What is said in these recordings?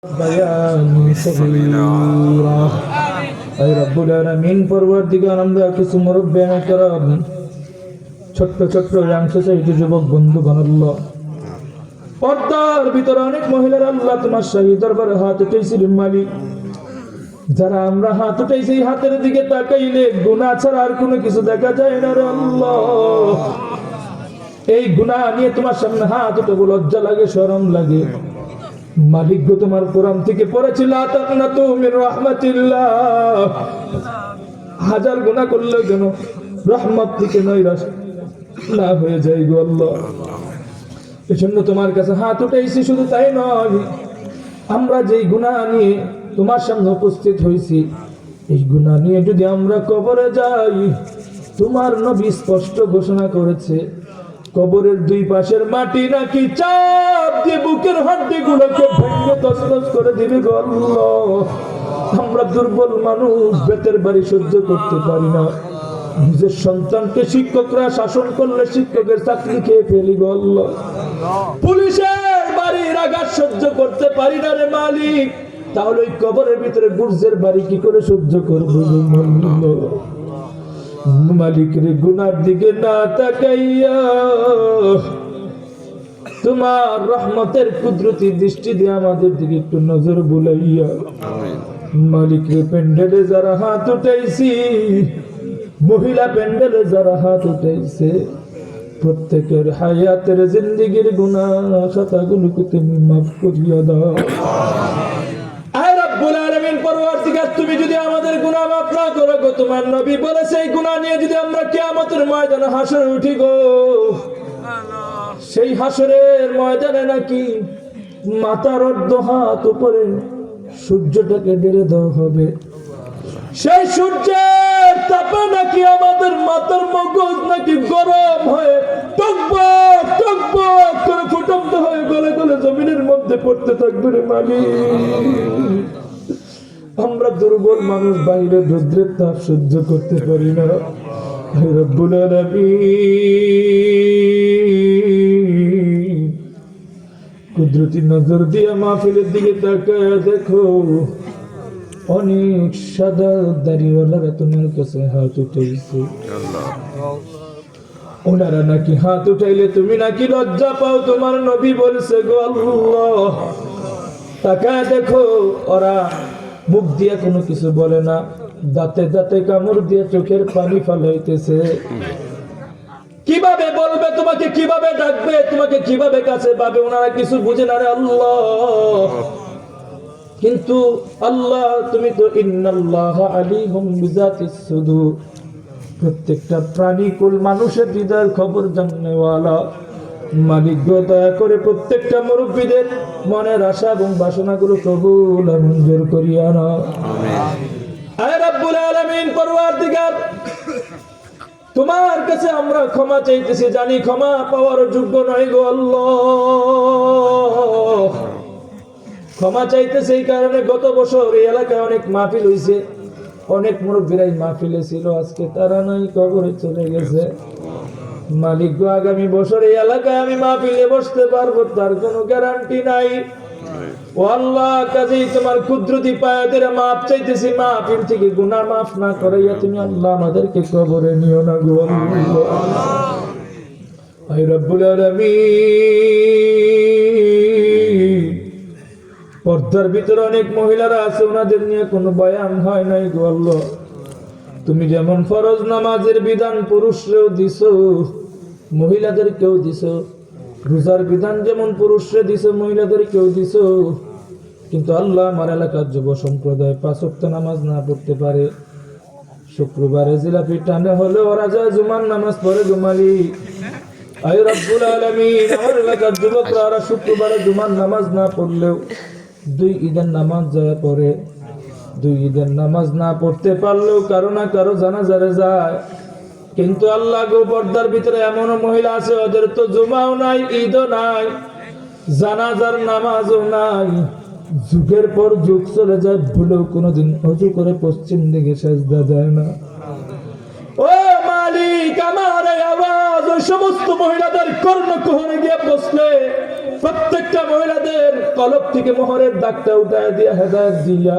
بيان صغيرا أي رب العالمين পরবর্তীকার আমরা কিছু মুরব্বিয়ান کرام ছোট্ট ছোট্ট ইয়াংস্টার যুবক বন্ধুগণ আল্লাহ পর্দার ভিতরে অনেক মহিলার আল্লাহ তোমার শাহী দরবারে হাত উঠাইছিলেন মালিক যারা আমরা হাত উঠাইছি হাতের দিকে তাকাইলে গুনাহ ছাড়া আর কোনো কিছু দেখা যায় না রে আল্লাহ এই গুনাহ নিয়ে তোমার সামনে হাত উঠাবো লজ্জা লাগে শরম লাগে মালিক গো তোমার কোরআন থেকে পড়েছি লা তাকনাতু মির রাহমাতিল্লাহ হাজার গুনাহ করলে কেন রহমত থেকে নৈরাশ না হয়ে যায় গো আল্লাহ এজন্য তোমার কাছে হাত উঠাইছি শুধু তাই নয় আমরা যেই গুনাহ নিয়ে তোমার সামনে উপস্থিত হইছি এই গুনাহ নিয়ে যদি আমরা কবরে যাই তোমার নবী স্পষ্ট ঘোষণা করেছে কবরের দুই পাশের মাটি নাকি চাপ দিয়ে বুকের হাড্ডিগুলোকে ভেঙে তছনছ করে দিবে গো আল্লাহ আমরা দুর্বল মানুষ বেতের বাড়ি সহ্য করতে পারি না নিজের সন্তানকে শিক্ষকরা শাসন করলে শিক্ষকের চাকরি খেয়ে ফেলি গো আল্লাহ পুলিশের বাড়ির আঘাত সহ্য করতে পারি না রে মালিক তাহলে ওই কবরের ভিতরে গুর্জের বাড়ি কি করে সহ্য করবো মালিক রে গুনার দিকে না তাকাইয়া তোমার রহমতের কুদরতি দৃষ্টি দিয়ে আমাদের দিকে একটু নজর বুলাইয়া মালিক রে প্যান্ডেলে যারা হাত উঠাইছি মহিলা প্যান্ডেলে যারা হাত উঠাইছে প্রত্যেকের হায়াতের জিন্দেগির গুনাহ খাতাগুলোকে তুমি মাফ করিয়া দাও আয় রব্বুল আলামিন পরওয়ারদিগার তুমি যদি আমাদের গুনাহ মাফ না করো গো তোমার নবী বলেছে এই গুনাহ নিয়ে যদি আমরা কিয়ামতের ময়দানে হাসরে উঠি গো সেই হাসরের ময়দানে নাকি মাথার অর্ধ হাত উপরে সূর্যটাকে ঢেলে দেওয়া হবে সেই সূর্যের তাপে নাকি আমাদের মাথার মগজ নাকি গরম হয়ে টকবক টকবক করে ফুটন্ত হয়ে গলে গলে জমিনের মধ্যে পড়তে থাকবে রে মালিক আমরা দুর্বল মানুষ বাইরে রৌদ্রের তাপ সহ্য করতে পারি না রব্বুল আলামিন কুদরতি নজর দিয়ে মাহফিলের দিকে তাকায় দেখো অনেক সাদা দাড়িওয়ালারা তোমার কাছে হাত উঠাইছে ওনারা নাকি হাত উঠাইলে তুমি নাকি লজ্জা পাও তোমার নবী বলছে গো আল্লাহ তাকায় দেখো ওরা মুখ দিয়ে কোনো কিছু বলে না দাঁতে দাঁতে কামড় দিয়ে চোখের পানি ফালাইতেছে কিভাবে বলবে তোমাকে কিভাবে ডাকবে তোমাকে কিভাবে কাছে পাবে ওনারা কিছু বুঝে না রে আল্লাহ কিন্তু আল্লাহ তুমি তো ইন্নাল্লাহা আলিমুম বিযাতিস সুদূর প্রত্যেকটা প্রাণীকুল মানুষের হৃদয়ের খবর জানেওয়ালা মালিক গো দয়া করে প্রত্যেকটা মুরব্বীদের মনের আশা এবং বাসনাগুলো কবুল আর মঞ্জুর করিয়া নাও আমিন আয় রব্বুল আলামিন পরওয়ারদিগার তোমার কাছে আমরা ক্ষমা চাইতেছি জানি ক্ষমা পাওয়ার যোগ্য নয় গো আল্লাহ ক্ষমা চাইতেছে এই কারণে গত বছর এই এলাকায় অনেক মাহফিল হইছে অনেক মুরব্বীরাই মাহফিলে ছিল আজকে তারা নাই কবরে চলে গেছে মালিক গো আগামী বছর এই এলাকায় আমি মাহফিলে বসতে পারবো তার কোনো গ্যারান্টি নাই ও আল্লাহ কাজেই তোমার কুদরতি পায়াদের মাফ চাইতেছি মাহফিল থেকে গুনাহ মাফ না করাইয়া তুমি আল্লাহ আমাদেরকে কবরে নিও না গো আল্লাহ আয় রব্বুল আলামিন পর্দার ভিতরে অনেক মহিলারা আছে ওনাদের নিয়ে কোনো বয়ান হয় নাই গো আল্লাহ তুমি যেমন ফরজ নামাজের বিধান পুরুষরেও দিছো মহিলাদেরকেও দিছো রোজার বিধান যেমন পুরুষরে দিছো মহিলাদেরকেও দিছো কিন্তু আল্লাহ আমার এলাকার যুব সম্প্রদায় 5 ওয়াক্ত নামাজ না পড়তে পারে শুক্রবারে জিলাপি টানে হলে ওরা যায় জুমার নামাজ পড়ে ঘুমালি আয় রব্বুল আলামিন আমার এলাকার যুবকরা ওরা শুক্রবারে জুমার নামাজ না পড়লেও 2 ঈদের নামাজ যায় পড়ে 2 ঈদের নামাজ না পড়তে পারলেও কারো না কারো জানাজারে যায় কিন্তু আল্লাহ গো পর্দার ভিতরে এমন মহিলা আছে ওদের তো জুমাও নাই ঈদও নাই জানাজার নামাজও নাই যুগের পর যুগ চলে যায় ভুলেও কোনোদিন ওযু করে পশ্চিম দিকে সেজদা দেয় না ও মালিক আমার এই আওয়াজ ওই সমস্ত মহিলাদের কর্ণকুহরে গিয়ে বসলে প্রত্যেকটা মহিলাদের কলব থেকে মোহরের দাগটা উঠায় দিয়া হেদায়েত দিয়া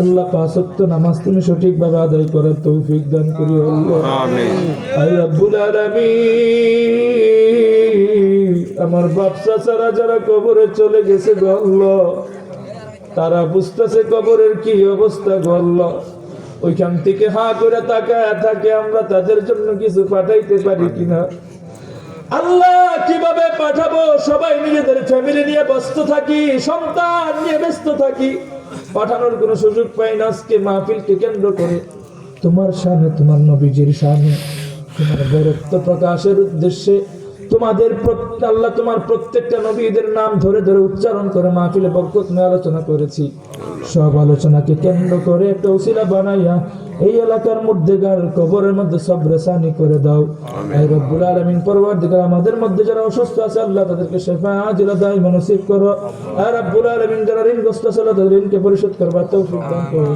আল্লাহ পাঁচ ওয়াক্ত নামাজ তুমি সঠিকভাবে আদায় করার তৌফিক দান করিও আল্লাহ। আমিন। আয় রব্বুল আলামিন, আমার বাপ চাচারা যারা কবরে চলে গেছে গো আল্লাহ, তারা বুঝতেছে কবরের কি অবস্থা গো আল্লাহ। ওইখান থেকে হা করে তাকায় থাকে, আমরা তাদের জন্য কিছু পাঠাইতে পারি কিনা আল্লাহ। কিভাবে পাঠাবো? সবাই নিজেদের ফ্যামিলি নিয়ে ব্যস্ত থাকি, সন্তান নিয়ে ব্যস্ত থাকি, পাঠানোর কোনো সুযোগ পাই না। আজকে মাহফিলকে কেন্দ্র করে তোমার সামনে, তোমার নবীজির সামনে, তোমার বরত্ব প্রকাশের উদ্দেশ্যে তোমাদের আল্লাহ তোমার প্রত্যেকটা নবীদের নাম ধরে ধরে উচ্চারণ করে মাহফিলে বরকত নিয়ে আলোচনা করেছি। সব আলোচনাকে কেন্দ্র করে একটা উসিলা বানাইয়া এই এলাকার মধ্যে কবরের মধ্যে সব রেসানি করে দাও। আয় রব্বুল আলামিন, পরওয়ারদিগার আমাদের মধ্যে যারা অসুস্থ আছে আল্লাহ তাদেরকে শিফা আজিলা দাইমা নসিব করো। আয় রব্বুল আলামিন, যারা ঋণগ্রস্ত আছে আল্লাহ তাদের ঋণকে পরিশোধ করবার তৌফিক দান করো।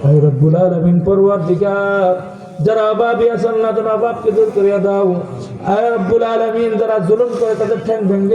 আয় রব্বুল আলামিন, পরওয়ারদিগার যারা অভাবী আছে আল্লাহ তোমার অভাবকে দূর করিয়া দাও। আয় রব্বুল আলামিন, যারা জুলুম করে তাদের ঠ্যাং ভেঙে